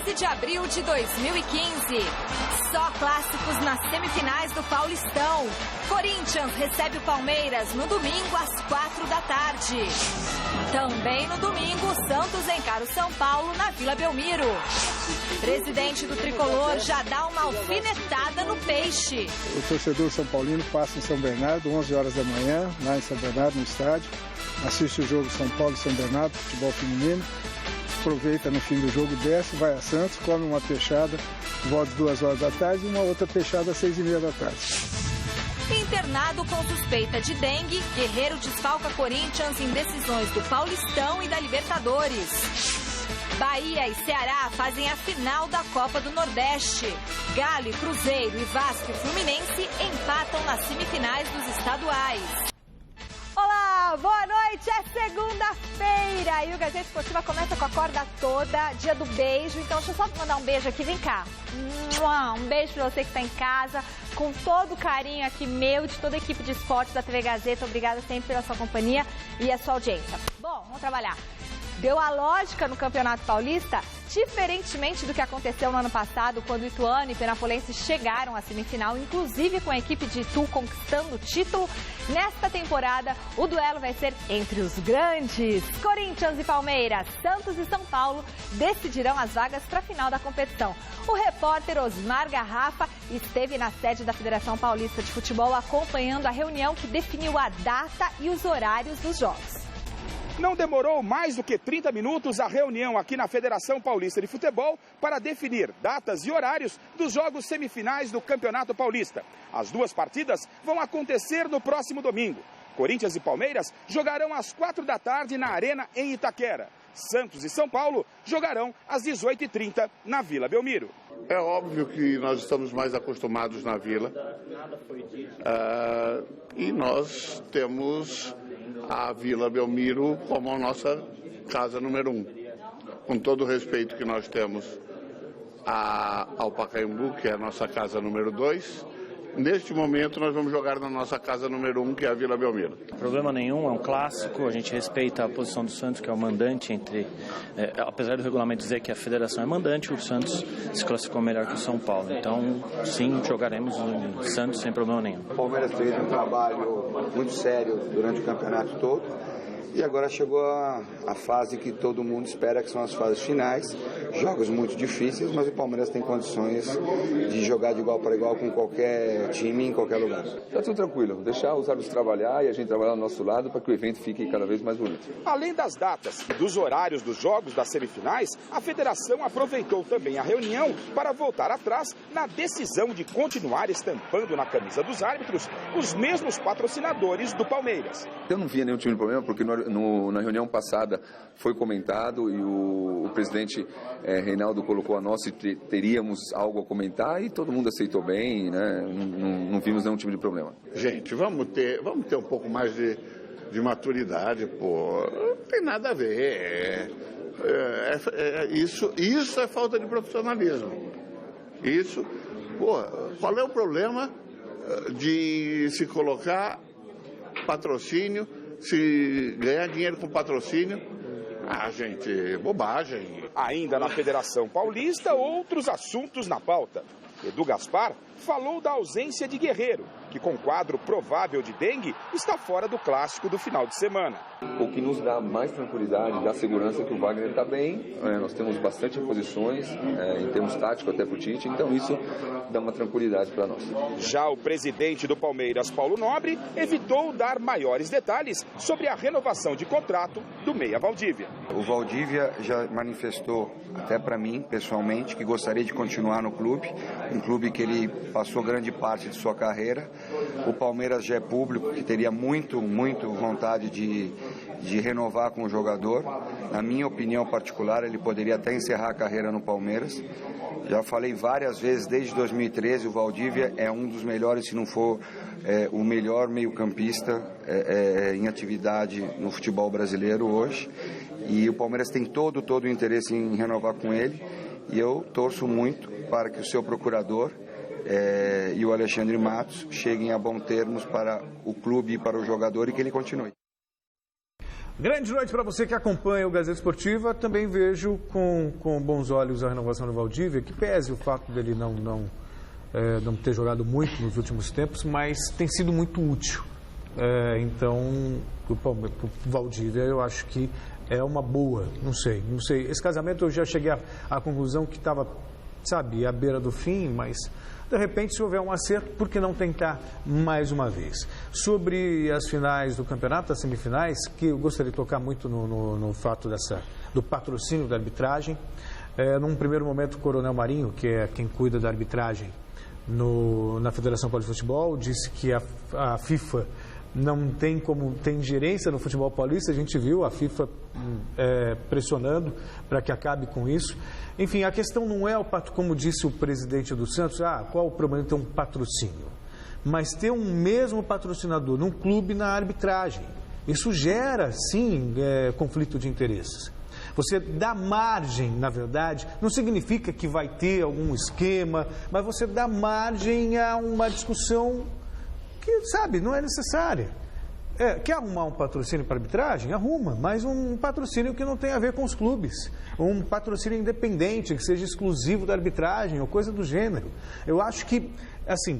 13 de abril de 2015. Só clássicos nas semifinais do Paulistão. Corinthians recebe o Palmeiras no domingo às 4 da tarde. Também no domingo, o Santos encara o São Paulo na Vila Belmiro. Presidente do Tricolor já dá uma alfinetada no peixe. O torcedor São Paulino passa em São Bernardo, 11 horas da manhã, lá em São Bernardo, no estádio. Assiste o jogo São Paulo e São Bernardo, futebol feminino. Aproveita no fim do jogo, desce, vai a Santos, come uma peixada, volta às 2 horas da tarde e uma outra peixada às 6h30 da tarde. Internado com suspeita de dengue, Guerreiro desfalca Corinthians em decisões do Paulistão e da Libertadores. Bahia e Ceará fazem a final da Copa do Nordeste. Galo, Cruzeiro e Vasco e Fluminense empatam nas semifinais dos estaduais. Olá, boa noite, é segunda-feira e o Gazeta Esportiva começa com a corda toda, dia do beijo, então deixa eu só mandar um beijo aqui, vem cá. Um beijo pra você que está em casa, com todo o carinho aqui meu, de toda a equipe de esportes da TV Gazeta, obrigada sempre pela sua companhia e a sua audiência. Bom, vamos trabalhar. Deu a lógica no Campeonato Paulista, diferentemente do que aconteceu no ano passado, quando Ituano e Penapolense chegaram à semifinal, inclusive com a equipe de Itu conquistando o título. Nesta temporada, o duelo vai ser entre os grandes. Corinthians e Palmeiras, Santos e São Paulo decidirão as vagas para a final da competição. O repórter Osmar Garrafa esteve na sede da Federação Paulista de Futebol acompanhando a reunião que definiu a data e os horários dos jogos. Não demorou mais do que 30 minutos a reunião aqui na Federação Paulista de Futebol para definir datas e horários dos jogos semifinais do Campeonato Paulista. As duas partidas vão acontecer no próximo domingo. Corinthians e Palmeiras jogarão às 4 da tarde na Arena em Itaquera. Santos e São Paulo jogarão às 18h30 na Vila Belmiro. É óbvio que nós estamos mais acostumados na Vila e nós temos a Vila Belmiro como a nossa casa número 1. Com todo o respeito que nós temos ao Pacaembu, que é a nossa casa número 2, neste momento nós vamos jogar na nossa casa número 1, que é a Vila Belmiro. Problema nenhum, é um clássico, a gente respeita a posição do Santos, que é o mandante apesar do regulamento dizer que a federação é mandante, o Santos se classificou melhor que o São Paulo. Então, sim, jogaremos no Santos sem problema nenhum. O Palmeiras fez um trabalho muito sério durante o campeonato todo. E agora chegou a fase que todo mundo espera, que são as fases finais. Jogos muito difíceis, mas o Palmeiras tem condições de jogar de igual para igual com qualquer time em qualquer lugar. Está tudo tranquilo, deixar os árbitros trabalhar e a gente trabalhar do nosso lado para que o evento fique cada vez mais bonito. Além das datas e dos horários dos jogos das semifinais, a federação aproveitou também a reunião para voltar atrás na decisão de continuar estampando na camisa dos árbitros os mesmos patrocinadores do Palmeiras. Eu não via nenhum tipo de problema, porque na reunião passada foi comentado e o presidente Reinaldo colocou a nós e teríamos algo a comentar e todo mundo aceitou bem, né? Não vimos nenhum tipo de problema. Gente, vamos ter um pouco mais de maturidade, pô. Não tem nada a ver. Isso é falta de profissionalismo. Isso, pô, qual é o problema de se colocar patrocínio, se ganhar dinheiro com patrocínio? Gente, bobagem. Ainda na Federação Paulista, outros assuntos na pauta. Edu Gaspar falou da ausência de Guerreiro, que com quadro provável de dengue está fora do clássico do final de semana. O que nos dá mais tranquilidade, dá segurança que o Wagner está bem, nós temos bastante reposições em termos táticos até para o Tite, então isso dá uma tranquilidade para nós. Já o presidente do Palmeiras, Paulo Nobre, evitou dar maiores detalhes sobre a renovação de contrato do meia Valdívia. O Valdívia já manifestou, até para mim pessoalmente, que gostaria de continuar no clube, um clube que ele passou grande parte de sua carreira. O Palmeiras já é público, que teria muito vontade de renovar com o jogador. Na minha opinião particular, ele poderia até encerrar a carreira no Palmeiras. Já falei várias vezes, desde 2013, o Valdívia é um dos melhores, se não for o melhor meio-campista em atividade no futebol brasileiro hoje. E o Palmeiras tem todo o interesse em renovar com ele. E eu torço muito para que o seu procurador e o Alexandre Matos cheguem a bons termos para o clube e para o jogador e que ele continue. Grande noite para você que acompanha o Gazeta Esportiva. Também vejo com bons olhos a renovação do Valdívia, que pese o fato dele não ter jogado muito nos últimos tempos, mas tem sido muito útil. Então, o Valdívia, eu acho que é uma boa, não sei. Esse casamento eu já cheguei à conclusão que estava, à beira do fim, mas de repente, se houver um acerto, por que não tentar mais uma vez? Sobre as finais do campeonato, as semifinais, que eu gostaria de tocar muito no fato do patrocínio da arbitragem. Num primeiro momento, o Coronel Marinho, que é quem cuida da arbitragem na Federação Paulista de Futebol, disse que a FIFA não tem como ter ingerência no futebol paulista. A gente viu a FIFA pressionando para que acabe com isso. Enfim, a questão não é, como disse o presidente do Santos, qual o problema de ter um patrocínio? Mas ter um mesmo patrocinador num clube na arbitragem. Isso gera, sim, conflito de interesses. Você dá margem, na verdade, não significa que vai ter algum esquema, mas você dá margem a uma discussão que, não é necessária. Quer arrumar um patrocínio para arbitragem? Arruma, mas um patrocínio que não tem a ver com os clubes. Um patrocínio independente, que seja exclusivo da arbitragem ou coisa do gênero. Eu acho que,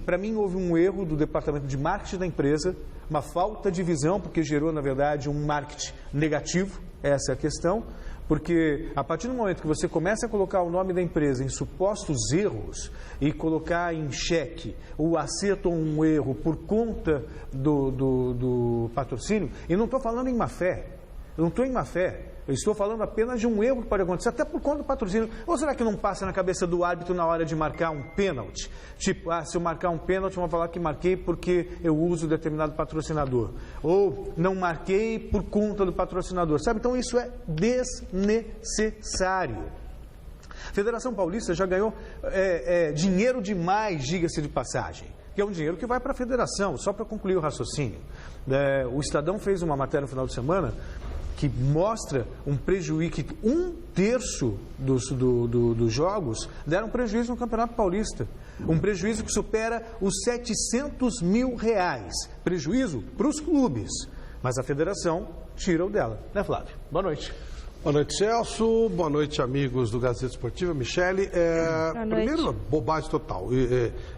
para mim houve um erro do departamento de marketing da empresa, uma falta de visão, porque gerou, na verdade, um marketing negativo, essa é a questão. Porque a partir do momento que você começa a colocar o nome da empresa em supostos erros e colocar em xeque o acerto ou um erro por conta do patrocínio, e não estou falando em má fé, eu estou falando apenas de um erro que pode acontecer, até por conta do patrocínio. Ou será que não passa na cabeça do árbitro na hora de marcar um pênalti? Tipo, se eu marcar um pênalti, vão falar que marquei porque eu uso determinado patrocinador. Ou não marquei por conta do patrocinador, Então isso é desnecessário. A Federação Paulista já ganhou dinheiro demais, diga-se de passagem, que é um dinheiro que vai para a federação, só para concluir o raciocínio. O Estadão fez uma matéria no final de semana que mostra um prejuízo, que 1/3 dos jogos deram prejuízo no Campeonato Paulista. Um prejuízo que supera os R$700 mil. Prejuízo para os clubes, mas a federação tira o dela. Né, Flávio? Boa noite. Boa noite, Celso. Boa noite, amigos do Gazeta Esportiva. Michele, primeiro, bobagem total.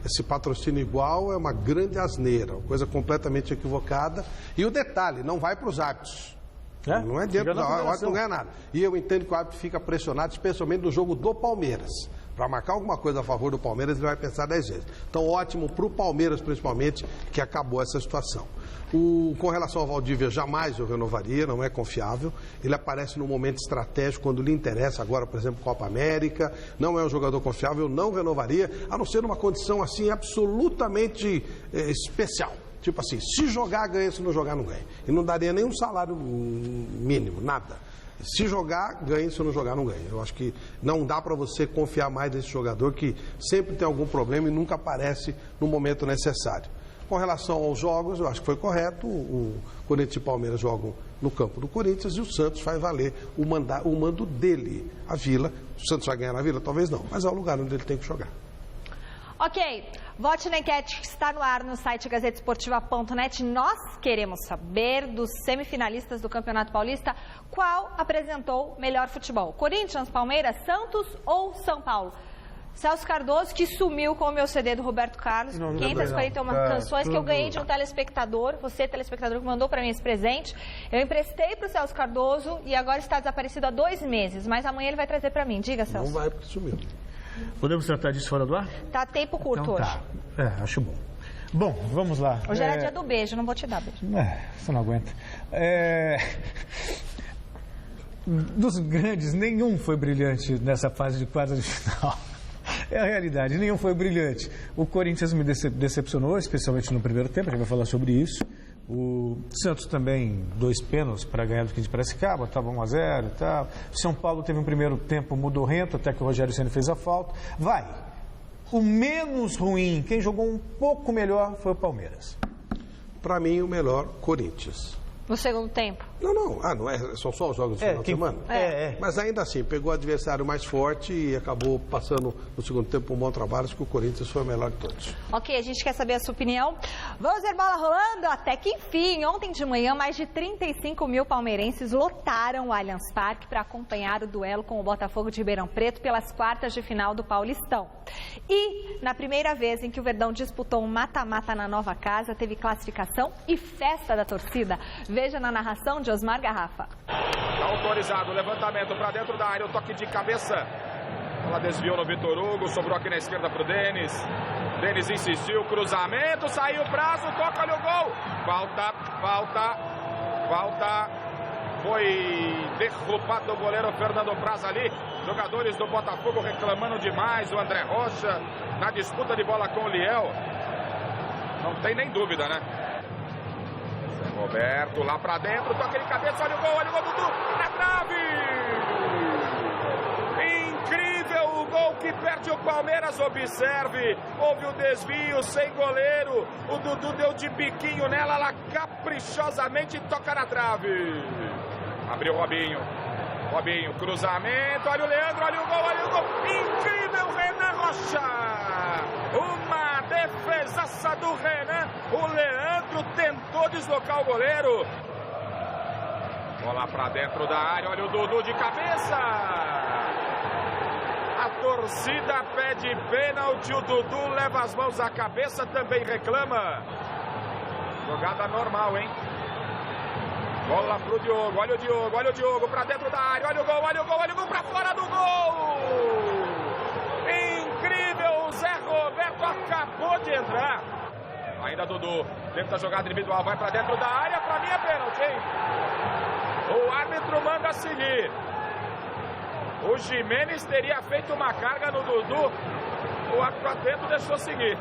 Esse patrocínio igual é uma grande asneira, uma coisa completamente equivocada. E o detalhe, não vai para os árbitros. Não é dentro da hora, o árbitro não ganha nada. E eu entendo que o árbitro fica pressionado, especialmente no jogo do Palmeiras. Para marcar alguma coisa a favor do Palmeiras, ele vai pensar 10 vezes. Então, ótimo para o Palmeiras, principalmente, que acabou essa situação. Com relação ao Valdívia, jamais eu renovaria, não é confiável. Ele aparece num momento estratégico, quando lhe interessa, agora, por exemplo, Copa América. Não é um jogador confiável, eu não renovaria, a não ser numa condição assim absolutamente especial. Tipo assim, se jogar, ganha, se não jogar, não ganha. E não daria nenhum salário mínimo, nada. Se jogar, ganha, se não jogar, não ganha. Eu acho que não dá para você confiar mais nesse jogador que sempre tem algum problema e nunca aparece no momento necessário. Com relação aos jogos, eu acho que foi correto. O Corinthians e o Palmeiras jogam no campo do Corinthians e o Santos vai valer o mando dele. A Vila, o Santos vai ganhar na Vila? Talvez não, mas é o lugar onde ele tem que jogar. Ok, vote na enquete que está no ar no site gazetesportiva.net. Nós queremos saber dos semifinalistas do Campeonato Paulista qual apresentou melhor futebol. Corinthians, Palmeiras, Santos ou São Paulo? Celso Cardoso, que sumiu com o meu CD do Roberto Carlos, 541 canções que eu ganhei de um telespectador, você telespectador que mandou para mim esse presente. Eu emprestei para o Celso Cardoso e agora está desaparecido há 2 meses, mas amanhã ele vai trazer para mim. Diga, Celso. Não vai porque sumiu. Podemos tratar disso fora do ar? Tá tempo curto então, hoje. Acho bom. Bom, vamos lá. Hoje era dia do beijo, não vou te dar beijo. Você não aguenta. Dos grandes, nenhum foi brilhante nessa fase de quartas de final. É a realidade, nenhum foi brilhante. O Corinthians me decepcionou, especialmente no primeiro tempo, a gente vai falar sobre isso. O Santos também, 2 pênaltis para ganhar do 15 de Piracicaba, estava 1-0 e tal. São Paulo teve um primeiro tempo mudorrento, até que o Rogério Ceni fez a falta. O menos ruim, quem jogou um pouco melhor foi o Palmeiras. Para mim, o melhor, Corinthians. No segundo tempo? Não é, são só os jogos do final de semana? Mas ainda assim, pegou o adversário mais forte e acabou passando no segundo tempo um bom trabalho, acho que o Corinthians foi o melhor de todos. Ok, a gente quer saber a sua opinião. Vamos ver bola rolando? Até que enfim, ontem de manhã, mais de 35 mil palmeirenses lotaram o Allianz Parque para acompanhar o duelo com o Botafogo de Ribeirão Preto pelas quartas de final do Paulistão. E, na primeira vez em que o Verdão disputou um mata-mata na nova casa, teve classificação e festa da torcida. Veja na narração de Osmar Garrafa. Autorizado o levantamento para dentro da área, o toque de cabeça. Ela desviou no Vitor Hugo, sobrou aqui na esquerda para o Denis. Denis insistiu, cruzamento, saiu o prazo, toca, olha o gol. Falta. Foi derrubado o goleiro Fernando Praz ali. Jogadores do Botafogo reclamando demais. O André Rocha na disputa de bola com o Liel. Não tem nem dúvida, né? Zé Roberto lá pra dentro, toca de cabeça, olha o gol, Dudu, na trave! Incrível o gol que perde o Palmeiras, observe, houve o desvio sem goleiro, o Dudu deu de biquinho nela, ela caprichosamente toca na trave. Abriu o Robinho, cruzamento, olha o Leandro, olha o gol, incrível Renan Rocha! Uma defesaça do Renan, o Leandro tentou deslocar o goleiro. Bola pra dentro da área, olha o Dudu de cabeça. A torcida pede pênalti, o Dudu leva as mãos à cabeça, também reclama. Jogada normal, hein? Bola pro Diogo, olha o Diogo pra dentro da área, olha o gol pra fora do gol! Incrível, o Zé Roberto acabou de entrar. Ainda Dudu, tenta a jogada individual, vai pra dentro da área, pra mim é pênalti, hein? O árbitro manda seguir. O Gimenez teria feito uma carga no Dudu, o árbitro atento deixou seguir.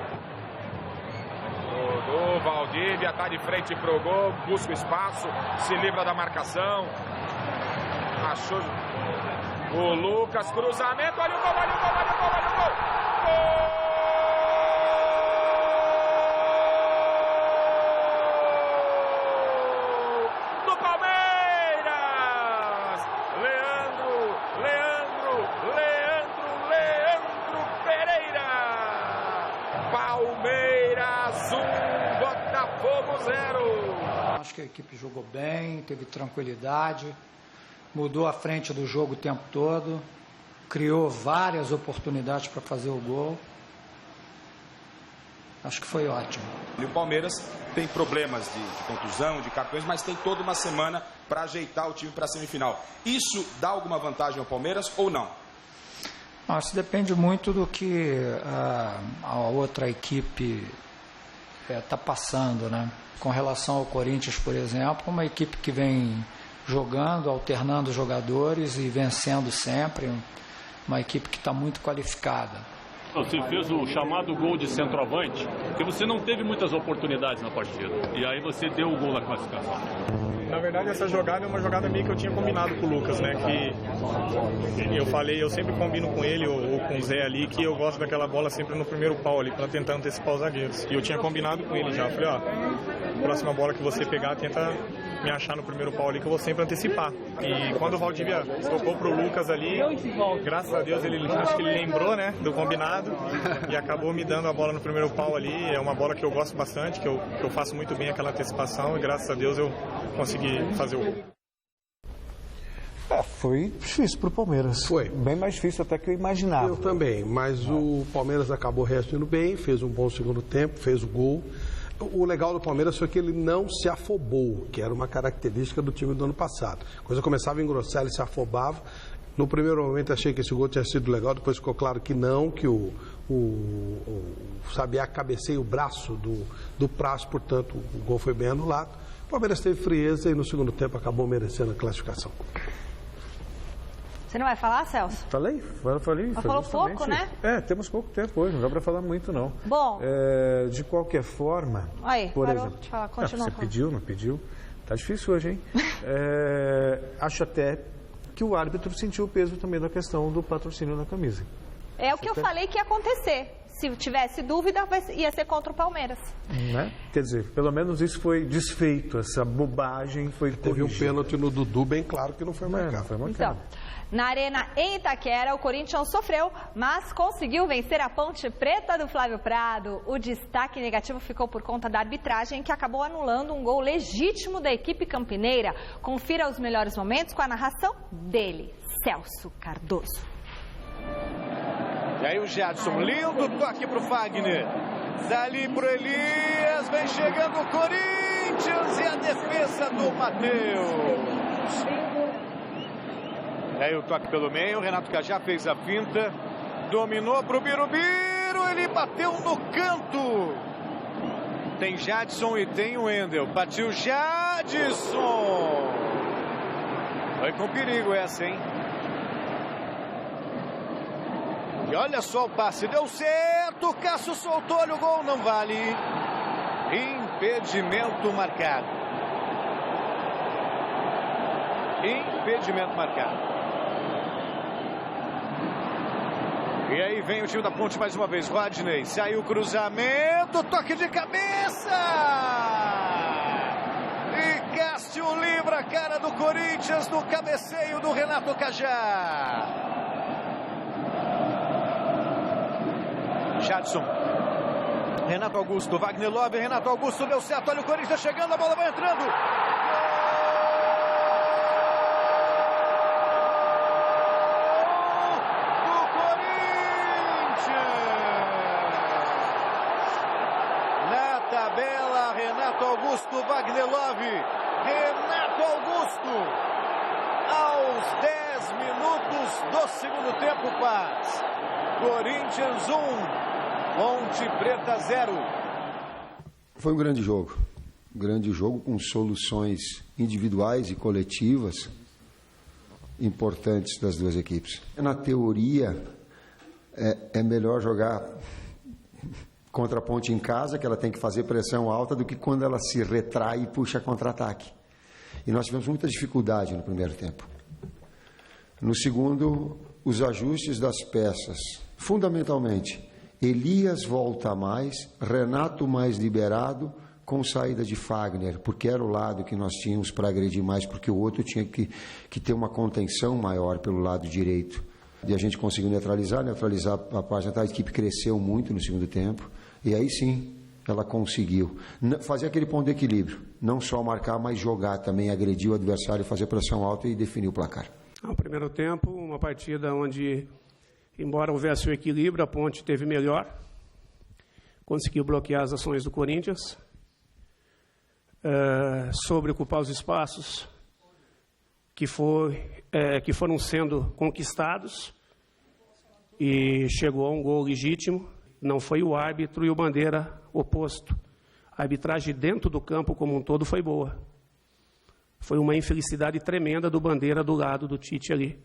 Dudu, Valdívia, tá de frente pro gol, busca espaço, se livra da marcação. Achou o Lucas, cruzamento, olha o gol! Gol! Do Palmeiras! Leandro Pereira! Palmeiras 1, Botafogo 0. Acho que a equipe jogou bem, teve tranquilidade, mudou a frente do jogo o tempo todo, criou várias oportunidades para fazer o gol. Acho que foi ótimo. E o Palmeiras tem problemas de contusão, de cartões, mas tem toda uma semana para ajeitar o time para a semifinal. Isso dá alguma vantagem ao Palmeiras ou não? Não, isso depende muito do que a outra equipe está passando, né? Com relação ao Corinthians, por exemplo, uma equipe que vem jogando, alternando jogadores e vencendo sempre, uma equipe que está muito qualificada. Você fez o chamado gol de centroavante, porque você não teve muitas oportunidades na partida, e aí você deu o gol na classificação. Na verdade, essa jogada é uma jogada meio que eu tinha combinado com o Lucas, né? Que eu falei, eu sempre combino com ele ou com o Zé ali, que eu gosto daquela bola sempre no primeiro pau ali, para tentar antecipar os zagueiros. E eu tinha combinado com ele já, falei, próxima bola que você pegar, tenta me achar no primeiro pau ali, que eu vou sempre antecipar. E quando o Valdívia tocou pro Lucas ali, graças a Deus, acho que ele lembrou, né, do combinado e acabou me dando a bola no primeiro pau ali. É uma bola que eu gosto bastante, que eu faço muito bem aquela antecipação e graças a Deus eu consegui fazer o gol. Foi difícil para o Palmeiras. Foi. Bem mais difícil até que eu imaginava. Eu também, mas o Palmeiras acabou reagindo bem, fez um bom segundo tempo, fez o gol. O legal do Palmeiras foi que ele não se afobou, que era uma característica do time do ano passado. A coisa começava a engrossar, ele se afobava. No primeiro momento achei que esse gol tinha sido legal, depois ficou claro que não, que o Sabiá cabeceia o braço do Praz, portanto o gol foi bem anulado. O Palmeiras teve frieza e no segundo tempo acabou merecendo a classificação. Você não vai falar, Celso? Falei. Mas falou pouco, né? Temos pouco tempo hoje, não dá para falar muito, não. Bom. De qualquer forma, aí, por parou exemplo... de falar, continua. Você pediu, não pediu? Tá difícil hoje, hein? Acho até que o árbitro sentiu o peso também da questão do patrocínio na camisa. É o que eu falei que ia acontecer. Se tivesse dúvida, ia ser contra o Palmeiras. Né? Quer dizer, pelo menos isso foi desfeito, essa bobagem foi Teve corrigida. um pênalti no Dudu bem claro que não foi marcado. Então, na Arena em Itaquera, o Corinthians sofreu, mas conseguiu vencer a Ponte Preta do Flávio Prado. O destaque negativo ficou por conta da arbitragem, que acabou anulando um gol legítimo da equipe campineira. Confira os melhores momentos com a narração dele, Celso Cardoso. E aí o Jadson, lindo toque pro Fagner. Dali pro Elias, vem chegando o Corinthians e a defesa do Matheus. E aí o toque pelo meio, o Renato Cajá fez a finta, dominou pro Birubiru, ele bateu no canto. Tem Jadson e tem o Wendel, bateu Jadson. Foi com perigo essa, hein? E olha só o passe, deu certo, Cássio soltou, olha o gol, não vale. Impedimento marcado. Impedimento marcado. E aí vem o time da Ponte mais uma vez, Rodney, saiu o cruzamento, toque de cabeça. E Cássio livra a cara do Corinthians no cabeceio do Renato Cajá. Jadson, Renato Augusto, Wagner Love, Renato Augusto deu certo, olha o Corinthians chegando, a bola vai entrando. Gol do Corinthians! Na tabela, Renato Augusto, Wagner Love, Renato Augusto, aos 10 minutos do segundo tempo faz. Corinthians 1. Ponte Preta 0. Foi um grande jogo com soluções individuais e coletivas importantes das duas equipes. Na teoria, é melhor jogar contra a Ponte em casa, que ela tem que fazer pressão alta, do que quando ela se retrai e puxa contra-ataque. E nós tivemos muita dificuldade no primeiro tempo. No segundo, os ajustes das peças, fundamentalmente, Elias volta mais, Renato mais liberado, com saída de Fagner, porque era o lado que nós tínhamos para agredir mais, porque o outro tinha que ter uma contenção maior pelo lado direito. E a gente conseguiu neutralizar a parte da equipe cresceu muito no segundo tempo, e aí sim ela conseguiu fazer aquele ponto de equilíbrio, não só marcar, mas jogar também, agredir o adversário, fazer pressão alta e definir o placar. No primeiro tempo, uma partida onde, embora houvesse o equilíbrio, a Ponte teve melhor, conseguiu bloquear as ações do Corinthians, sobreocupar os espaços que foram sendo conquistados e chegou a um gol legítimo. Não foi o árbitro e o Bandeira oposto. A arbitragem dentro do campo como um todo foi boa. Foi uma infelicidade tremenda do Bandeira do lado do Tite ali.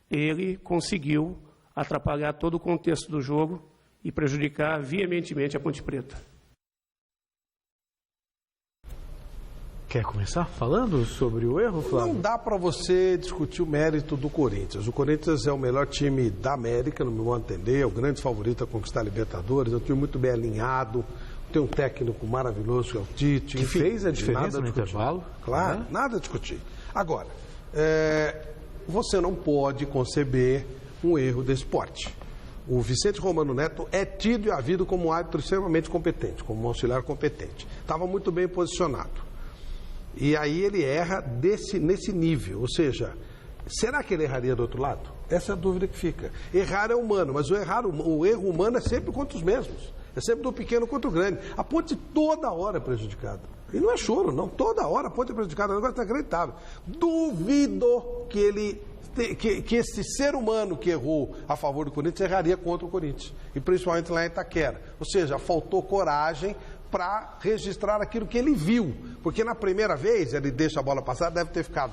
Ele conseguiu atrapalhar todo o contexto do jogo e prejudicar veementemente a Ponte Preta. Quer começar falando sobre o erro, Flávio? Não dá para você discutir o mérito do Corinthians. O Corinthians é o melhor time da América, no meu modo de entender, é o grande favorito a conquistar a Libertadores, é um time muito bem alinhado, tem um técnico maravilhoso que é o Tite. Que enfim, fez a diferença no intervalo. Claro, nada a discutir. Agora, você não pode conceber um erro desse porte. O Vicente Romano Neto é tido e havido como um árbitro extremamente competente, como um auxiliar competente. Estava muito bem posicionado. E aí ele erra nesse nível, ou seja, será que ele erraria do outro lado? Essa é a dúvida que fica. Errar é humano, mas o erro humano é sempre contra os mesmos. É sempre do pequeno contra o grande. A Ponte toda hora é prejudicada. E não é choro, não. Toda hora a Ponte é prejudicada. É um negócio inacreditável. Duvido que esse ser humano que errou a favor do Corinthians erraria contra o Corinthians. E principalmente lá em Itaquera. Ou seja, faltou coragem para registrar aquilo que ele viu. Porque na primeira vez ele deixa a bola passar, deve ter ficado,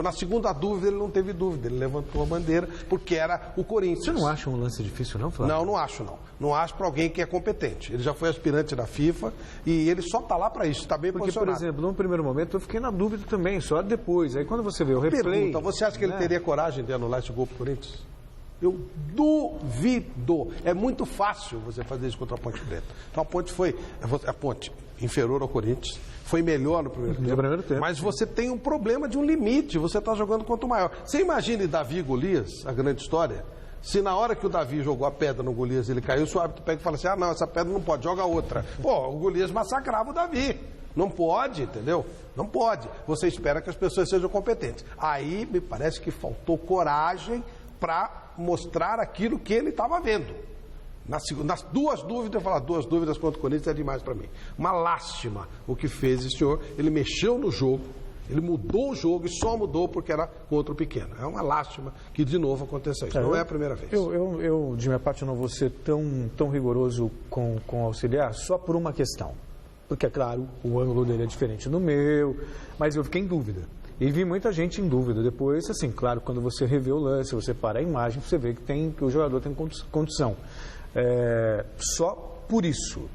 na segunda dúvida ele não teve dúvida, ele levantou a bandeira porque era o Corinthians. Você não acha um lance difícil não, Flávio? Não acho não. Não acho para alguém que é competente. Ele já foi aspirante da FIFA e ele só está lá para isso, está bem posicionado. Porque, por exemplo, num primeiro momento eu fiquei na dúvida também, só depois. Aí quando você vê o replay... Pergunta, você acha que ele teria coragem de anular esse gol para o Corinthians? Eu duvido. É muito fácil você fazer isso contra a Ponte Preta. Então a Ponte inferior ao Corinthians, foi melhor no primeiro tempo. Mas você tem um problema de um limite, você está jogando contra o maior. Você imagine Davi e Golias, a grande história? Se na hora que o Davi jogou a pedra no Golias, ele caiu, o árbitro pega e fala assim, não, essa pedra não pode, joga outra. Pô, o Golias massacrava o Davi. Não pode, entendeu? Não pode. Você espera que as pessoas sejam competentes. Aí me parece que faltou coragem para mostrar aquilo que ele estava vendo. Nas duas dúvidas, eu falo, 2 dúvidas contra o Corinthians é demais para mim. Uma lástima o que fez esse senhor. Ele mexeu no jogo, ele mudou o jogo e só mudou porque era contra o pequeno. É uma lástima que de novo aconteça isso. Não é a primeira vez. Eu, de minha parte, não vou ser tão rigoroso com o auxiliar só por uma questão. Porque, é claro, o ângulo dele é diferente do meu, mas eu fiquei em dúvida. E vi muita gente em dúvida. Depois, assim, claro, quando você revê o lance, você para a imagem, você vê que o jogador tem condição. Só por isso.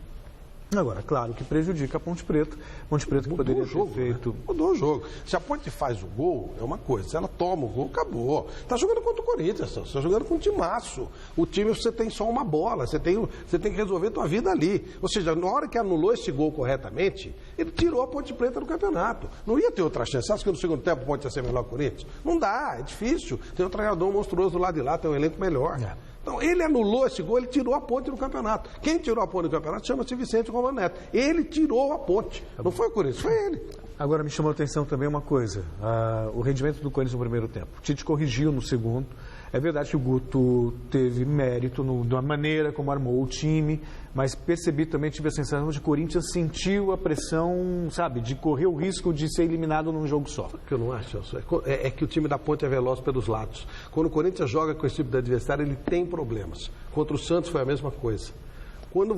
Agora, claro que prejudica a Ponte Preta. Ponte Preta que poderia ter feito... Né? Mudou o jogo. Se a Ponte faz o gol, é uma coisa. Se ela toma o gol, acabou. Está jogando contra o Corinthians, você está jogando com um timaço. O time, você tem só uma bola. Você tem que resolver a tua vida ali. Ou seja, na hora que anulou esse gol corretamente, ele tirou a Ponte Preta do campeonato. Não ia ter outra chance. Você acha que no segundo tempo a Ponte ia ser melhor que o Corinthians? Não dá, é difícil. Tem um treinador monstruoso do lado de lá, tem um elenco melhor. Então, ele anulou esse gol, ele tirou a Ponte do campeonato. Quem tirou a Ponte do campeonato chama-se Vicente Romano Neto. Ele tirou a Ponte. Não foi o Corinthians, foi ele. Agora, me chamou a atenção também uma coisa. O rendimento do Corinthians no primeiro tempo. O Tite corrigiu no segundo. É verdade que o Guto teve mérito na maneira como armou o time, mas percebi também, tive a sensação de que o Corinthians sentiu a pressão, sabe, de correr o risco de ser eliminado num jogo só. O que eu não acho, é que o time da Ponte é veloz pelos lados. Quando o Corinthians joga com esse tipo de adversário, ele tem problemas. Contra o Santos foi a mesma coisa. Quando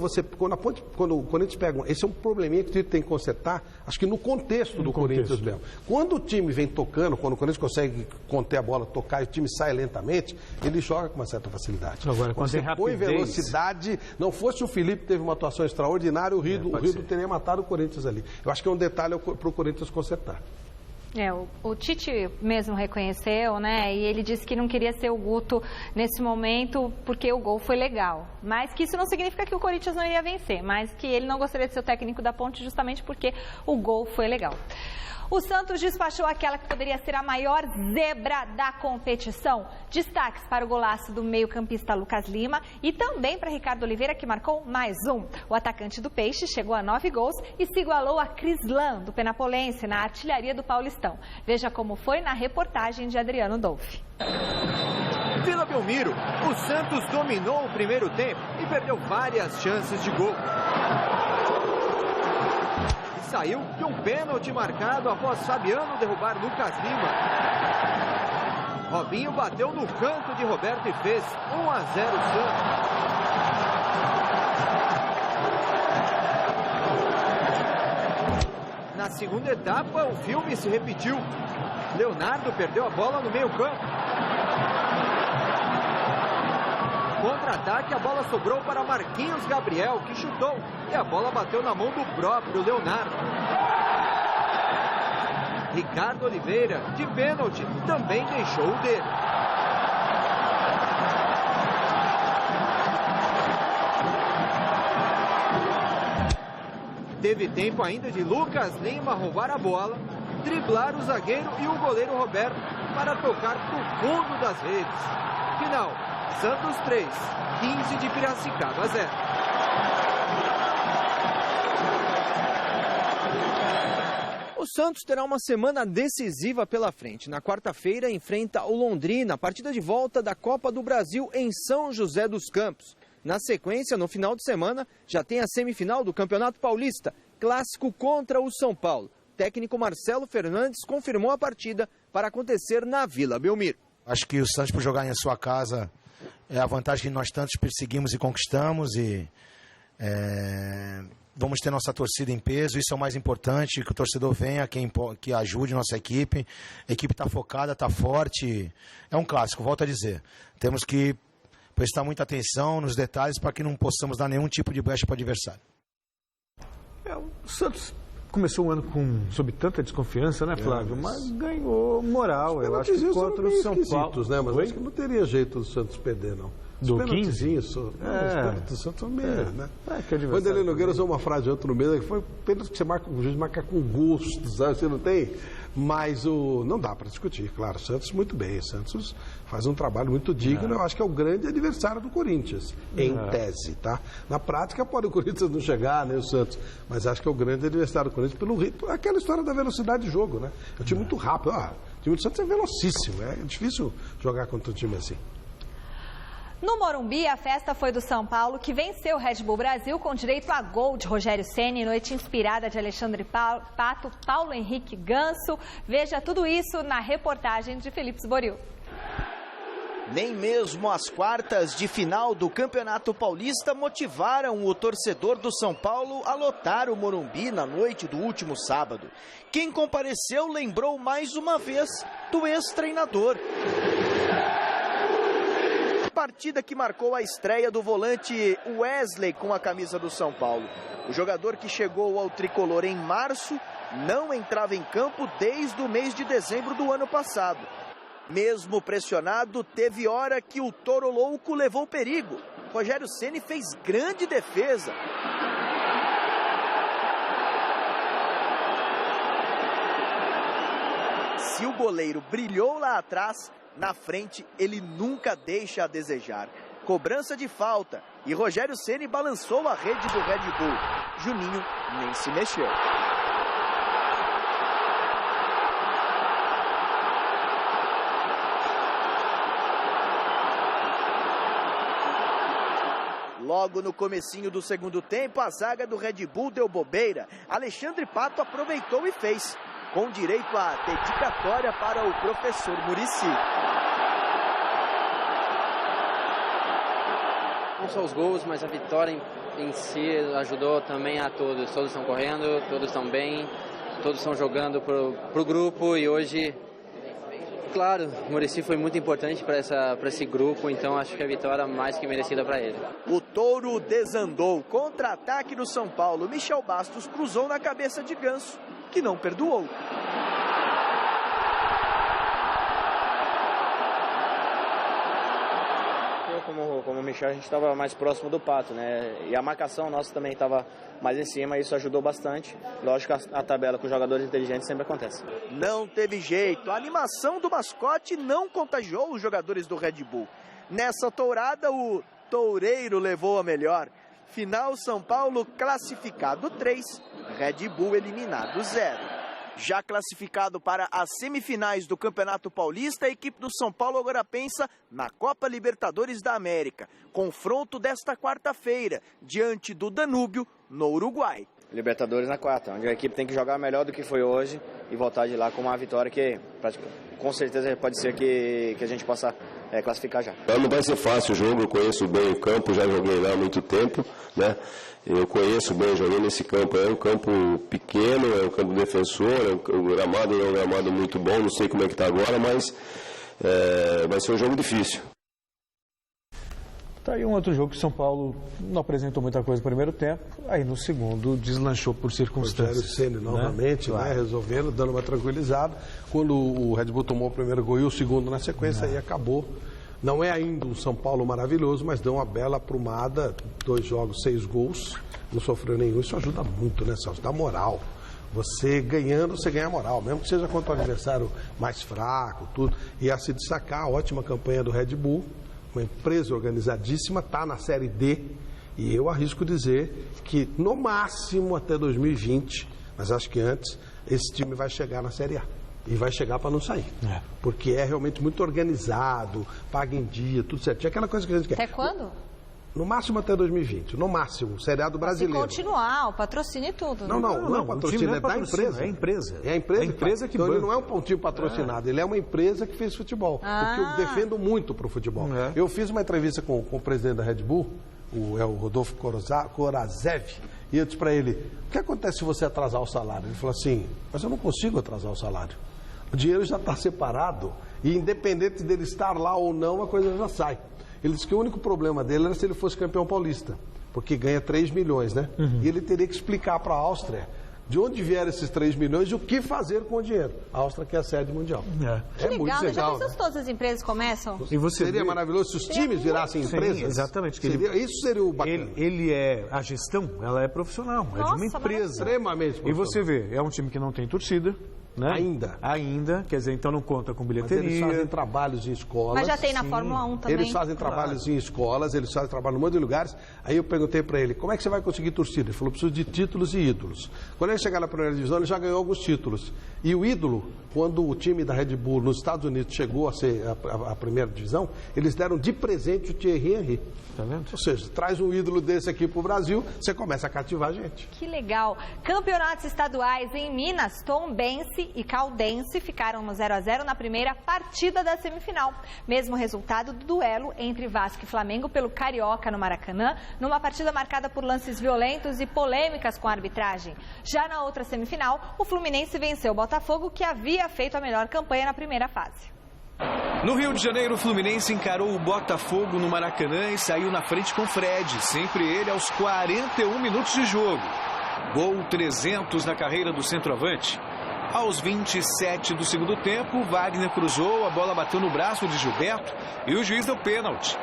o Corinthians pega... Esse é um probleminha que tem que consertar, acho que no contexto do Corinthians mesmo. Quando o time vem tocando, quando o Corinthians consegue conter a bola, tocar e o time sai lentamente, ele joga com uma certa facilidade. Agora, quando você põe velocidade, não fosse o Felipe que teve uma atuação extraordinária, o Rido teria matado o Corinthians ali. Eu acho que é um detalhe para o Corinthians consertar. O Tite mesmo reconheceu, né? E ele disse que não queria ser o Guto nesse momento porque o gol foi legal. Mas que isso não significa que o Corinthians não iria vencer, mas que ele não gostaria de ser o técnico da Ponte justamente porque o gol foi legal. O Santos despachou aquela que poderia ser a maior zebra da competição. Destaques para o golaço do meio-campista Lucas Lima e também para Ricardo Oliveira, que marcou mais um. O atacante do Peixe chegou a 9 gols e se igualou a Crislan, do Penapolense, na artilharia do Paulistão. Veja como foi na reportagem de Adriano Dolfi. Vila Belmiro, o Santos dominou o primeiro tempo e perdeu várias chances de gol. Saiu de um pênalti marcado após Fabiano derrubar Lucas Lima. Robinho bateu no canto de Roberto e fez 1-0 Santos. Na segunda etapa, o filme se repetiu. Leonardo perdeu a bola no meio-campo. Contra-ataque, a bola sobrou para Marquinhos Gabriel, que chutou, e a bola bateu na mão do próprio Leonardo. Ricardo Oliveira, de pênalti, também deixou o dele. Teve tempo ainda de Lucas Lima roubar a bola, driblar o zagueiro e o goleiro Roberto para tocar para o fundo das redes. Final. Santos 3, 15 de Piracicaba 0. O Santos terá uma semana decisiva pela frente. Na quarta-feira enfrenta o Londrina, partida de volta da Copa do Brasil em São José dos Campos. Na sequência, no final de semana, já tem a semifinal do Campeonato Paulista, clássico contra o São Paulo. O técnico Marcelo Fernandes confirmou a partida para acontecer na Vila Belmiro. Acho que o Santos, por jogar em sua casa, é a vantagem que nós tantos perseguimos e conquistamos e vamos ter nossa torcida em peso, isso é o mais importante, que o torcedor venha, que ajude nossa equipe. A equipe está focada, está forte, é um clássico, volto a dizer. Temos que prestar muita atenção nos detalhes para que não possamos dar nenhum tipo de brecha para o adversário. O Santos começou o ano sob tanta desconfiança, né, Flávio? Mas ganhou moral, eu acho que contra o São Paulo. Né? Mas acho que não teria jeito do Santos perder, não. Do 15? Os pênaltis do Santos são meio, né? O Vanderlei Nogueira usou uma frase de outro mês, que foi pênalti que o juiz marca com gosto, sabe? Você não tem? Mas não dá para discutir, claro. O Santos muito bem. O Santos faz um trabalho muito digno. Eu acho que é o grande adversário do Corinthians, em tese, tá? Na prática pode o Corinthians não chegar, nem o Santos. Mas acho que é o grande adversário do Corinthians pelo ritmo. Aquela história da velocidade de jogo, né? É um time muito rápido. O time do Santos é velocíssimo. É difícil jogar contra um time assim. No Morumbi, a festa foi do São Paulo, que venceu o Red Bull Brasil com direito a gol de Rogério Ceni, noite inspirada de Alexandre Pato, Paulo Henrique Ganso. Veja tudo isso na reportagem de Felipe Sboril. Nem mesmo as quartas de final do Campeonato Paulista motivaram o torcedor do São Paulo a lotar o Morumbi na noite do último sábado. Quem compareceu lembrou mais uma vez do ex-treinador. Partida que marcou a estreia do volante Wesley com a camisa do São Paulo. O jogador que chegou ao tricolor em março não entrava em campo desde o mês de dezembro do ano passado. Mesmo pressionado, teve hora que o Toro Louco levou perigo. Rogério Ceni fez grande defesa. Se o goleiro brilhou lá atrás, na frente, ele nunca deixa a desejar. Cobrança de falta e Rogério Ceni balançou a rede do Red Bull. Juninho nem se mexeu. Logo no comecinho do segundo tempo, a zaga do Red Bull deu bobeira. Alexandre Pato aproveitou e fez, com direito à dedicatória para o professor Muricy. Não só os gols, mas a vitória em si ajudou também a todos. Todos estão correndo, todos estão bem, todos estão jogando para o grupo e hoje, claro, o Muricy foi muito importante para esse grupo, então acho que a vitória é mais que merecida para ele. O Touro desandou. Contra-ataque do São Paulo. Michel Bastos cruzou na cabeça de Ganso, que não perdoou. Como o Michel, a gente estava mais próximo do Pato, né? E a marcação nossa também estava mais em cima, isso ajudou bastante. Lógico que a tabela com jogadores inteligentes sempre acontece. Não teve jeito. A animação do mascote não contagiou os jogadores do Red Bull. Nessa tourada, o toureiro levou a melhor. Final, São Paulo classificado 3, Red Bull eliminado 0. Já classificado para as semifinais do Campeonato Paulista, a equipe do São Paulo agora pensa na Copa Libertadores da América. Confronto desta quarta-feira, diante do Danúbio, no Uruguai. Libertadores na quarta, onde a equipe tem que jogar melhor do que foi hoje e voltar de lá com uma vitória que com certeza pode ser que a gente possa classificar já. Não vai ser fácil o jogo, eu conheço bem o campo, já joguei lá há muito tempo, né? Eu conheço bem, joguei nesse campo, é um campo pequeno, é um campo defensor, o gramado é um gramado muito bom, não sei como é que está agora, mas vai ser um jogo difícil. Tá aí um outro jogo que o São Paulo não apresentou muita coisa no primeiro tempo, aí no segundo deslanchou por circunstâncias. Rogério Ceni novamente, né, resolvendo, dando uma tranquilizada. Quando o Red Bull tomou o primeiro gol e o segundo na sequência, aí acabou. Não é ainda um São Paulo maravilhoso, mas deu uma bela aprumada, 2 jogos, 6 gols, não sofreu nenhum. Isso ajuda muito, né, Celso? Dá moral. Você ganhando, você ganha moral, mesmo que seja contra o adversário mais fraco, tudo. E a se destacar, a ótima campanha do Red Bull, uma empresa organizadíssima, está na Série D, e eu arrisco dizer que no máximo até 2020, mas acho que antes, esse time vai chegar na Série A. E vai chegar para não sair. Porque é realmente muito organizado, paga em dia, tudo certinho. Aquela coisa que a gente quer. Até quando? No máximo até 2020. No máximo, Série A do brasileiro. Se continuar, o patrocínio e tudo. Não, o patrocínio é da empresa. É a empresa. É a empresa que então ele não é um pontinho patrocinado, ele é uma empresa que fez futebol. Porque eu defendo muito pro futebol. Eu fiz uma entrevista com o presidente da Red Bull, o Rodolfo Korazev, e eu disse para ele, o que acontece se você atrasar o salário? Ele falou assim, mas eu não consigo atrasar o salário. O dinheiro já está separado e independente dele estar lá ou não, a coisa já sai. Ele disse que o único problema dele era se ele fosse campeão paulista, porque ganha 3 milhões, né? E ele teria que explicar para a Áustria de onde vieram esses 3 milhões e o que fazer com o dinheiro. A Áustria que é a sede mundial. Que legal, muito né? Já legal, pensou se todas as empresas começam? E você seria maravilhoso se os times virassem empresas. Sim, exatamente. Isso seria o bacana. A gestão, ela é profissional, é de uma empresa. Extremamente profissional. E você vê, é um time que não tem torcida, né? Ainda, quer dizer, então não conta com bilheteria. Mas eles fazem trabalhos em escolas. Mas já tem na Fórmula 1 também. Eles fazem trabalhos em escolas, eles fazem trabalho em um monte de lugares. Aí eu perguntei para ele, como é que você vai conseguir torcida? Ele falou, preciso de títulos e ídolos. Quando ele chegar na primeira divisão, ele já ganhou alguns títulos. E o ídolo, quando o time da Red Bull nos Estados Unidos chegou a ser a primeira divisão, eles deram de presente o Thierry Henry. Tá vendo? Ou seja, traz um ídolo desse aqui para o Brasil, você começa a cativar a gente. Que legal. Campeonatos estaduais em Minas, Tombense e Caldense ficaram no 0-0 na primeira partida da semifinal. Mesmo resultado do duelo entre Vasco e Flamengo pelo Carioca no Maracanã, numa partida marcada por lances violentos e polêmicas com a arbitragem. Já na outra semifinal, o Fluminense venceu o Botafogo, que havia feito a melhor campanha na primeira fase. No Rio de Janeiro, o Fluminense encarou o Botafogo no Maracanã e saiu na frente com Fred, sempre ele aos 41 minutos de jogo. Gol 300 na carreira do centroavante. Aos 27 do segundo tempo, Wagner cruzou, a bola bateu no braço de Gilberto e o juiz deu pênalti.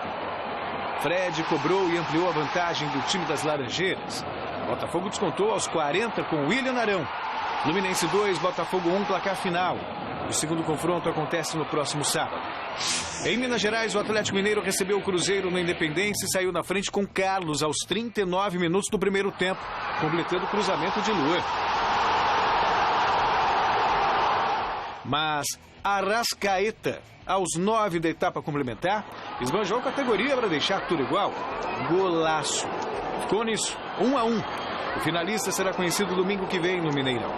Fred cobrou e ampliou a vantagem do time das Laranjeiras. O Botafogo descontou aos 40 com William Arão. Fluminense 2, Botafogo 1, placar final. O segundo confronto acontece no próximo sábado. Em Minas Gerais, o Atlético Mineiro recebeu o Cruzeiro no Independência e saiu na frente com Carlos aos 39 minutos do primeiro tempo, completando o cruzamento de Luan. Mas Arrascaeta, aos 9 da etapa complementar, esbanjou a categoria para deixar tudo igual. Golaço. Ficou nisso, 1-1. O finalista será conhecido domingo que vem no Mineirão.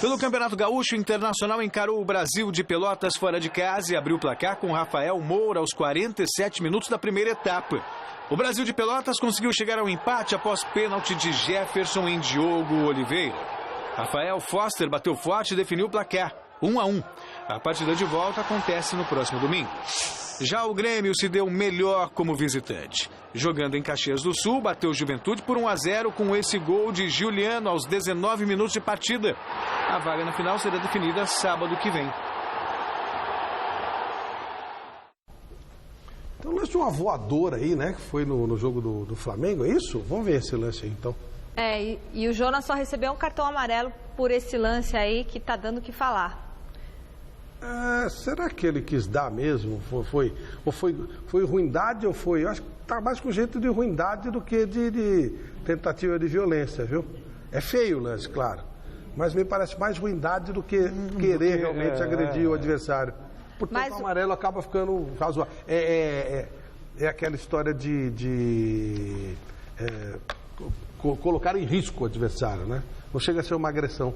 Pelo Campeonato Gaúcho, o Internacional encarou o Brasil de Pelotas fora de casa e abriu o placar com Rafael Moura aos 47 minutos da primeira etapa. O Brasil de Pelotas conseguiu chegar ao empate após pênalti de Jefferson em Diogo Oliveira. Rafael Foster bateu forte e definiu o placar, 1-1. A partida de volta acontece no próximo domingo. Já o Grêmio se deu melhor como visitante. Jogando em Caxias do Sul, bateu o Juventude por 1-0 com esse gol de Juliano aos 19 minutos de partida. A vaga na final será definida sábado que vem. Então, lance de uma voadora aí, né? Que foi no jogo do Flamengo, é isso? Vamos ver esse lance aí, então. E o Jonas só recebeu um cartão amarelo por esse lance aí que tá dando o que falar. Será que ele quis dar mesmo? Foi ruindade ou foi? Eu acho que tá mais com jeito de ruindade do que de tentativa de violência, viu? É feio o lance, claro. Mas me parece mais ruindade do que querer realmente agredir o adversário. Portanto, o amarelo acaba ficando razoável. É aquela história de colocar em risco o adversário, né? Não chega a ser uma agressão.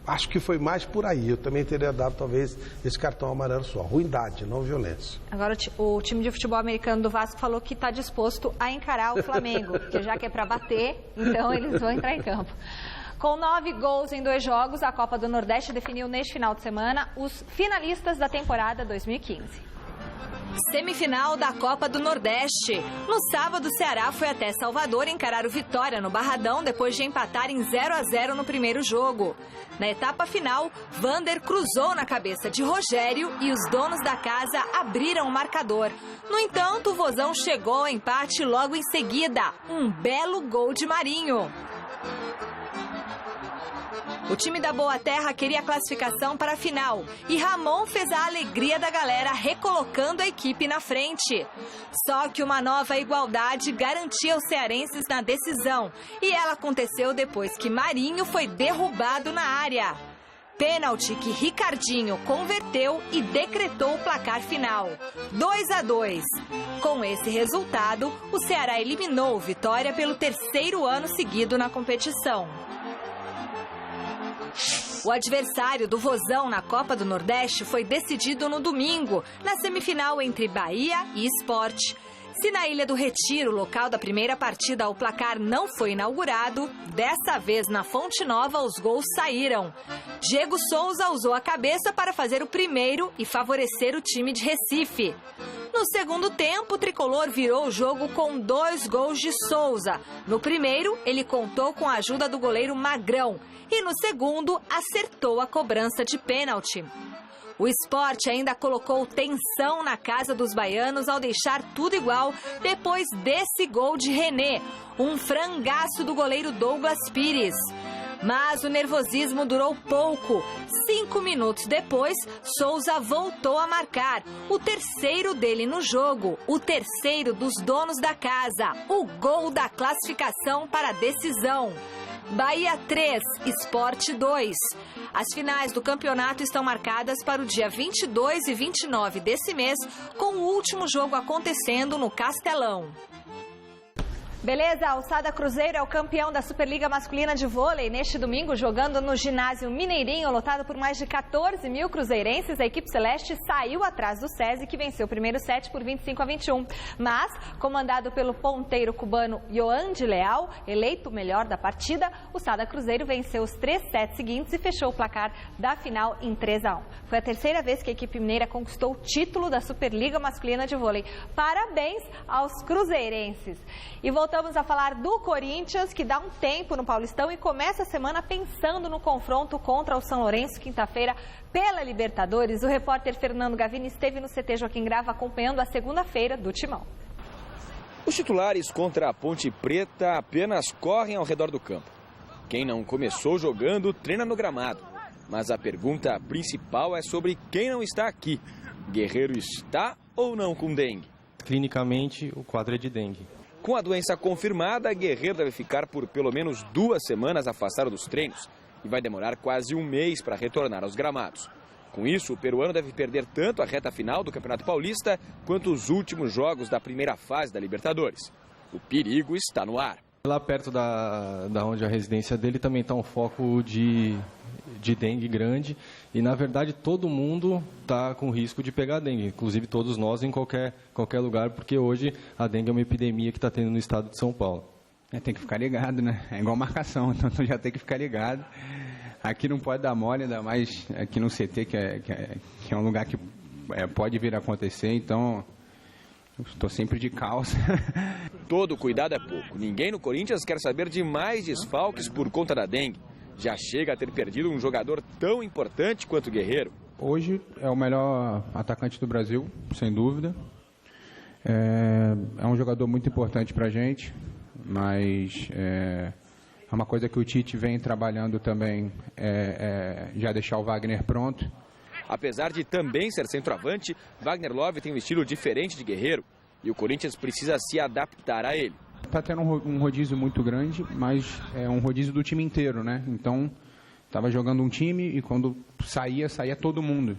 Acho que foi mais por aí. Eu também teria dado, talvez, esse cartão amarelo só. Ruindade, não violência. Agora, o time de futebol americano do Vasco falou que está disposto a encarar o Flamengo, porque já que é para bater, então eles vão entrar em campo. Com 9 gols em 2 jogos, a Copa do Nordeste definiu neste final de semana os finalistas da temporada 2015. Semifinal da Copa do Nordeste. No sábado, o Ceará foi até Salvador encarar o Vitória no Barradão depois de empatar em 0-0 no primeiro jogo. Na etapa final, Vander cruzou na cabeça de Rogério e os donos da casa abriram o marcador. No entanto, o Vozão chegou ao empate logo em seguida. Um belo gol de Marinho. O time da Boa Terra queria a classificação para a final e Ramon fez a alegria da galera recolocando a equipe na frente. Só que uma nova igualdade garantia os cearenses na decisão e ela aconteceu depois que Marinho foi derrubado na área. Pênalti que Ricardinho converteu e decretou o placar final, 2-2. Com esse resultado, o Ceará eliminou o Vitória pelo 3º ano seguido na competição. O adversário do Vozão na Copa do Nordeste foi decidido no domingo, na semifinal entre Bahia e Sport. Se na Ilha do Retiro, local da primeira partida, o placar não foi inaugurado, dessa vez na Fonte Nova os gols saíram. Diego Souza usou a cabeça para fazer o primeiro e favorecer o time de Recife. No No segundo tempo, o tricolor virou o jogo com 2 gols de Souza. No primeiro, ele contou com a ajuda do goleiro Magrão e no segundo, acertou a cobrança de pênalti. O Sport ainda colocou tensão na casa dos baianos ao deixar tudo igual depois desse gol de René, um frangaço do goleiro Douglas Pires. Mas o nervosismo durou pouco. 5 minutos depois, Souza voltou a marcar. O terceiro dele no jogo, o terceiro dos donos da casa, o gol da classificação para a decisão. Bahia 3, Sport 2. As finais do campeonato estão marcadas para o dia 22 e 29 desse mês, com o último jogo acontecendo no Castelão. Beleza, o Sada Cruzeiro é o campeão da Superliga Masculina de Vôlei. Neste domingo, jogando no ginásio Mineirinho, lotado por mais de 14 mil cruzeirenses, a equipe celeste saiu atrás do SESI, que venceu o primeiro set por 25-21. Mas, comandado pelo ponteiro cubano Yoandi Leal, eleito o melhor da partida, o Sada Cruzeiro venceu os 3 sets seguintes e fechou o placar da final em 3-1. Foi a terceira vez que a equipe mineira conquistou o título da Superliga Masculina de Vôlei. Parabéns aos cruzeirenses. E voltamos a falar do Corinthians, que dá um tempo no Paulistão e começa a semana pensando no confronto contra o São Lourenço, quinta-feira, pela Libertadores. O repórter Fernando Gavini esteve no CT Joaquim Grava acompanhando a segunda-feira do Timão. Os titulares contra a Ponte Preta apenas correm ao redor do campo. Quem não começou jogando, treina no gramado. Mas a pergunta principal é sobre quem não está aqui. Guerreiro está ou não com dengue? Clinicamente, o quadro é de dengue. Com a doença confirmada, Guerreiro deve ficar por pelo menos 2 semanas afastado dos treinos e vai demorar quase um mês para retornar aos gramados. Com isso, o peruano deve perder tanto a reta final do Campeonato Paulista quanto os últimos jogos da primeira fase da Libertadores. O perigo está no ar. Lá perto da onde a residência dele também está um foco de dengue grande e, na verdade, todo mundo está com risco de pegar dengue, inclusive todos nós em qualquer lugar, porque hoje a dengue é uma epidemia que está tendo no estado de São Paulo. Tem que ficar ligado, né? É igual marcação, então já tem que ficar ligado. Aqui não pode dar mole, ainda mais aqui no CT, que é um lugar que pode vir a acontecer, então estou sempre de calça. Todo cuidado é pouco. Ninguém no Corinthians quer saber de mais desfalques por conta da dengue. Já chega a ter perdido um jogador tão importante quanto o Guerreiro. Hoje é o melhor atacante do Brasil, sem dúvida. É um jogador muito importante para a gente, mas é uma coisa que o Tite vem trabalhando também, já deixar o Wagner pronto. Apesar de também ser centroavante, Wagner Love tem um estilo diferente de Guerreiro e o Corinthians precisa se adaptar a ele. Está tendo um rodízio muito grande, mas é um rodízio do time inteiro, né? Então, estava jogando um time e quando saía todo mundo.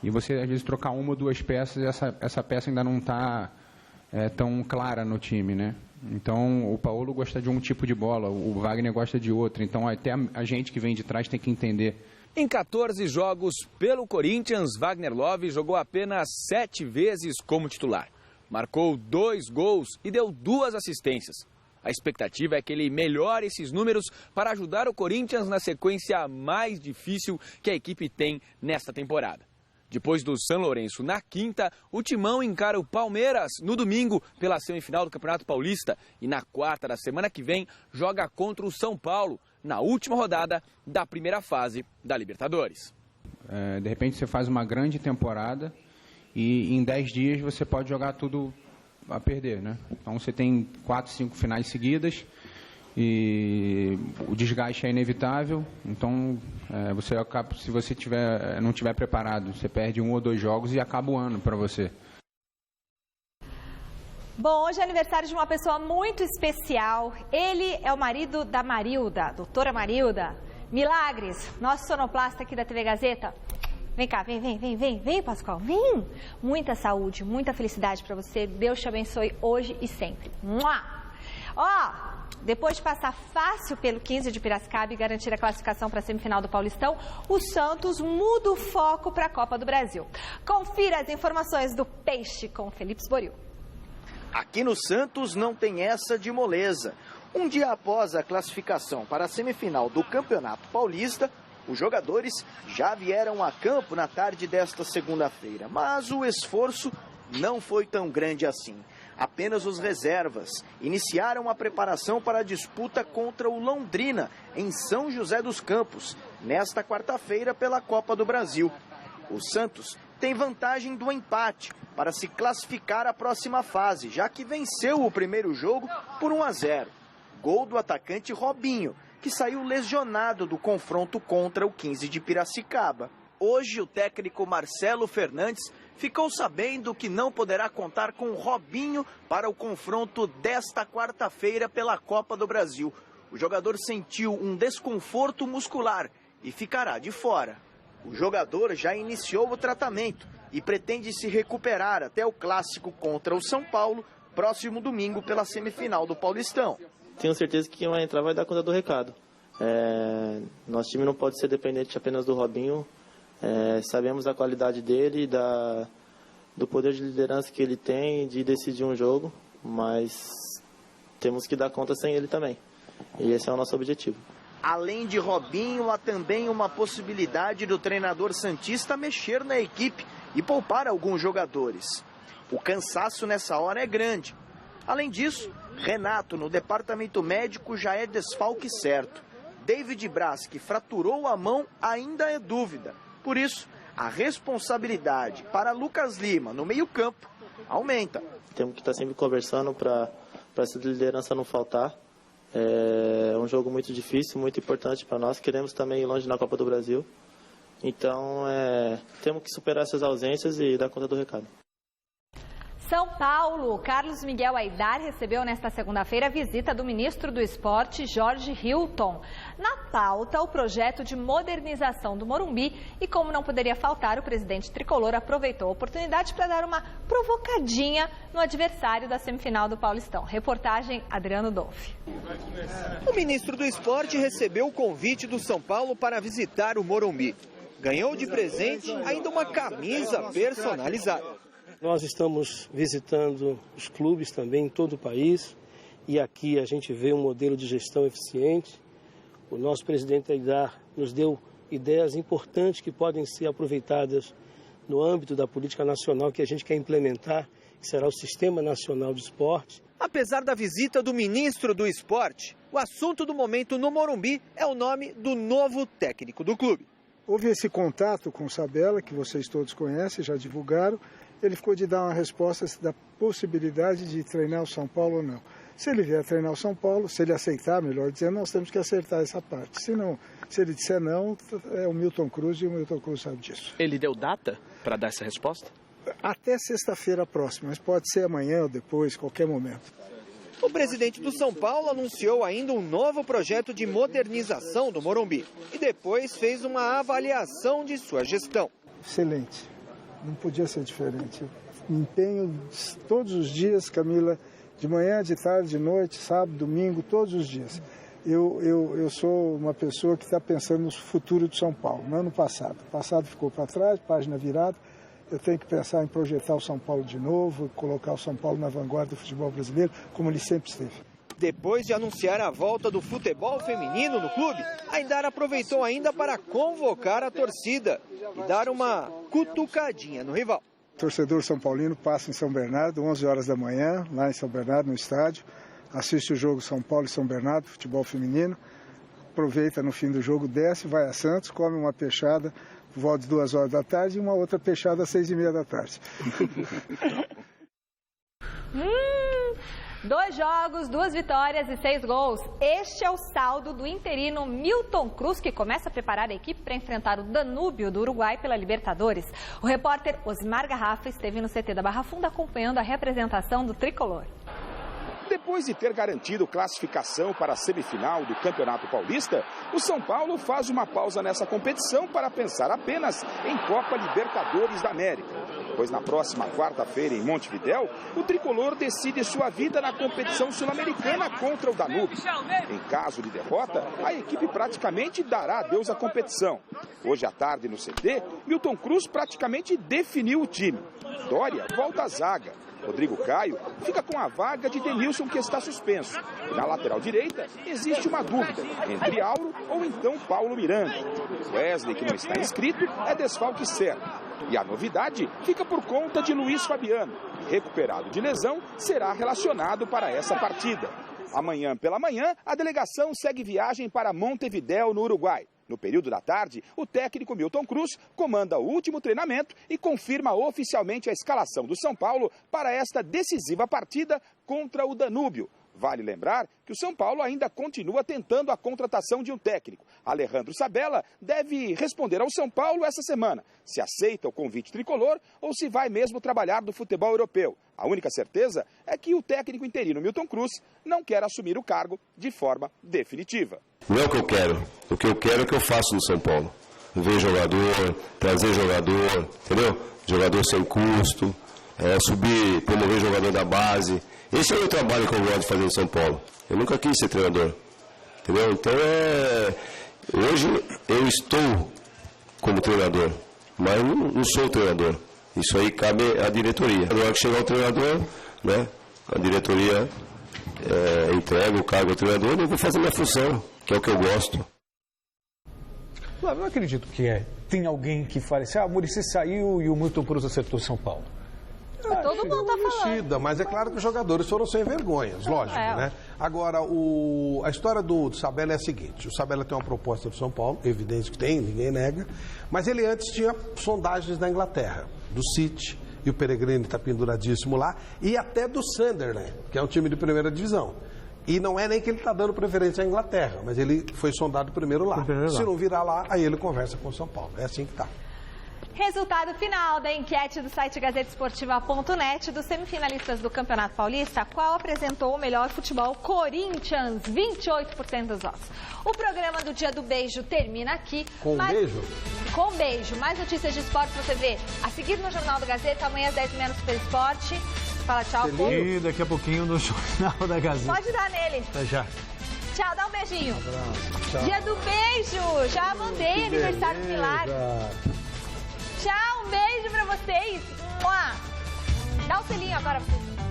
E você, às vezes, trocar 1 ou 2 peças, essa peça ainda não está tão clara no time, né? Então, o Paulo gosta de um tipo de bola, o Wagner gosta de outro. Então, até a gente que vem de trás tem que entender. Em 14 jogos pelo Corinthians, Wagner Love jogou apenas 7 vezes como titular. Marcou 2 gols e deu 2 assistências. A expectativa é que ele melhore esses números para ajudar o Corinthians na sequência mais difícil que a equipe tem nesta temporada. Depois do São Lourenço na quinta, o Timão encara o Palmeiras no domingo pela semifinal do Campeonato Paulista e na quarta da semana que vem joga contra o São Paulo na última rodada da primeira fase da Libertadores. De repente você faz uma grande temporada e em 10 dias você pode jogar tudo a perder, né? Então você tem 4, 5 finais seguidas e o desgaste é inevitável. Então você acaba, se você não estiver preparado, você perde 1 ou 2 jogos e acaba o ano para você. Bom, hoje é aniversário de uma pessoa muito especial. Ele é o marido da Marilda, doutora Marilda. Milagres, nosso sonoplasta aqui da TV Gazeta. Vem cá, vem, Pascoal, vem. Muita saúde, muita felicidade para você. Deus te abençoe hoje e sempre. Depois de passar fácil pelo 15 de Piracicaba e garantir a classificação para a semifinal do Paulistão, o Santos muda o foco para a Copa do Brasil. Confira as informações do Peixe com Felipe Sboril. Aqui no Santos não tem essa de moleza. Um dia após a classificação para a semifinal do Campeonato Paulista, os jogadores já vieram a campo na tarde desta segunda-feira, mas o esforço não foi tão grande assim. Apenas os reservas iniciaram a preparação para a disputa contra o Londrina, em São José dos Campos, nesta quarta-feira pela Copa do Brasil. O Santos tem vantagem do empate para se classificar à próxima fase, já que venceu o primeiro jogo por 1-0. Gol do atacante Robinho, que saiu lesionado do confronto contra o 15 de Piracicaba. Hoje, o técnico Marcelo Fernandes ficou sabendo que não poderá contar com Robinho para o confronto desta quarta-feira pela Copa do Brasil. O jogador sentiu um desconforto muscular e ficará de fora. O jogador já iniciou o tratamento e pretende se recuperar até o clássico contra o São Paulo, próximo domingo pela semifinal do Paulistão. Tenho certeza que quem vai entrar vai dar conta do recado. Nosso time não pode ser dependente apenas do Robinho. Sabemos da qualidade dele, do poder de liderança que ele tem de decidir um jogo, mas temos que dar conta sem ele também. E esse é o nosso objetivo. Além de Robinho, há também uma possibilidade do treinador santista mexer na equipe e poupar alguns jogadores. O cansaço nessa hora é grande. Além disso, Renato, no departamento médico, já é desfalque certo. David Braz, que fraturou a mão, ainda é dúvida. Por isso, a responsabilidade para Lucas Lima, no meio-campo, aumenta. Temos que estar sempre conversando para essa liderança não faltar. É um jogo muito difícil, muito importante para nós. Queremos também ir longe na Copa do Brasil. Então, temos que superar essas ausências e dar conta do recado. São Paulo, Carlos Miguel Aidar recebeu nesta segunda-feira a visita do ministro do Esporte, Jorge Hilton. Na pauta, o projeto de modernização do Morumbi e, como não poderia faltar, o presidente tricolor aproveitou a oportunidade para dar uma provocadinha no adversário da semifinal do Paulistão. Reportagem Adriano Dolfi. O ministro do Esporte recebeu o convite do São Paulo para visitar o Morumbi. Ganhou de presente ainda uma camisa personalizada. Nós estamos visitando os clubes também em todo o país e aqui a gente vê um modelo de gestão eficiente. O nosso presidente Aidar nos deu ideias importantes que podem ser aproveitadas no âmbito da política nacional que a gente quer implementar, que será o Sistema Nacional de Esporte. Apesar da visita do ministro do Esporte, o assunto do momento no Morumbi é o nome do novo técnico do clube. Houve esse contato com o Sabella, que vocês todos conhecem, já divulgaram. Ele ficou de dar uma resposta da possibilidade de treinar o São Paulo ou não. Se ele vier treinar o São Paulo, se ele aceitar, melhor dizendo, nós temos que acertar essa parte. Se ele disser não, é o Milton Cruz e o Milton Cruz sabe disso. Ele deu data para dar essa resposta? Até sexta-feira próxima, mas pode ser amanhã ou depois, qualquer momento. O presidente do São Paulo anunciou ainda um novo projeto de modernização do Morumbi e depois fez uma avaliação de sua gestão. Excelente. Não podia ser diferente. Me empenho todos os dias, Camila, de manhã, de tarde, de noite, sábado, domingo, todos os dias. Eu sou uma pessoa que está pensando no futuro de São Paulo, não no passado. O passado ficou para trás, página virada. Eu tenho que pensar em projetar o São Paulo de novo, colocar o São Paulo na vanguarda do futebol brasileiro, como ele sempre esteve. Depois de anunciar a volta do futebol feminino no clube, Aidar aproveitou ainda para convocar a torcida e dar uma cutucadinha no rival. O torcedor são paulino passa em São Bernardo, 11 horas da manhã, lá em São Bernardo, no estádio, assiste o jogo São Paulo e São Bernardo, futebol feminino, aproveita no fim do jogo, desce, vai a Santos, come uma peixada, volta às 2 horas da tarde e uma outra peixada às 6h30 da tarde. 2 jogos, 2 vitórias e 6 gols. Este é o saldo do interino Milton Cruz, que começa a preparar a equipe para enfrentar o Danúbio do Uruguai pela Libertadores. O repórter Osmar Garrafa esteve no CT da Barra Funda acompanhando a representação do tricolor. Depois de ter garantido classificação para a semifinal do Campeonato Paulista, o São Paulo faz uma pausa nessa competição para pensar apenas em Copa Libertadores da América. Pois na próxima quarta-feira em Montevidéu, o tricolor decide sua vida na competição sul-americana contra o Danúbio. Em caso de derrota, a equipe praticamente dará adeus à competição. Hoje à tarde no CT, Milton Cruz praticamente definiu o time. Dória volta à zaga. Rodrigo Caio fica com a vaga de Denilson, que está suspenso. E na lateral direita existe uma dúvida entre Auro ou então Paulo Miranda. Wesley, que não está inscrito, é desfalque certo. E a novidade fica por conta de Luiz Fabiano, que, recuperado de lesão, será relacionado para essa partida. Amanhã pela manhã, a delegação segue viagem para Montevidéu, no Uruguai. No período da tarde, o técnico Milton Cruz comanda o último treinamento e confirma oficialmente a escalação do São Paulo para esta decisiva partida contra o Danúbio. Vale lembrar que o São Paulo ainda continua tentando a contratação de um técnico. Alejandro Sabella deve responder ao São Paulo essa semana, se aceita o convite tricolor ou se vai mesmo trabalhar no futebol europeu. A única certeza é que o técnico interino Milton Cruz não quer assumir o cargo de forma definitiva. Não é o que eu quero. O que eu quero é o que eu faço no São Paulo. Ver jogador, trazer jogador, entendeu? Jogador sem custo, subir, promover jogador da base. Esse é o trabalho que eu gosto de fazer em São Paulo. Eu nunca quis ser treinador, entendeu? Então, hoje eu estou como treinador, mas não sou treinador. Isso aí cabe à diretoria. Na hora que chegar o treinador, né, a diretoria entrega o cargo ao treinador e eu vou fazer minha função, que é o que eu gosto. Eu não acredito que tem alguém que fale assim, o Muricy saiu e o Milton Cruz acertou São Paulo. Todo mundo tá falando. Mas é claro que os jogadores foram sem vergonhas, lógico, né? Agora, a história do Sabella é a seguinte. O Sabella tem uma proposta do São Paulo, evidente que tem, ninguém nega. Mas ele antes tinha sondagens da Inglaterra, do City, e o Peregrino está penduradíssimo lá, e até do Sunderland, que é um time de primeira divisão. E não é nem que ele está dando preferência à Inglaterra, mas ele foi sondado primeiro lá. Se não virar lá, aí ele conversa com o São Paulo. É assim que está. Resultado final da enquete do site gazetesportiva.net dos semifinalistas do Campeonato Paulista, qual apresentou o melhor futebol? Corinthians, 28% dos votos. O programa do Dia do Beijo termina aqui. Com beijo? Com beijo. Mais notícias de esporte você vê a seguir no Jornal do Gazeta, amanhã às 10h no Super Esporte. Fala tchau, povo. E daqui a pouquinho no Jornal da Gazeta. Pode dar nele. Até já. Tchau, dá um beijinho. Tchau. Dia do Beijo, já mandei, aniversário do Milagre. Tchau, um beijo pra vocês. Dá um selinho agora pra vocês.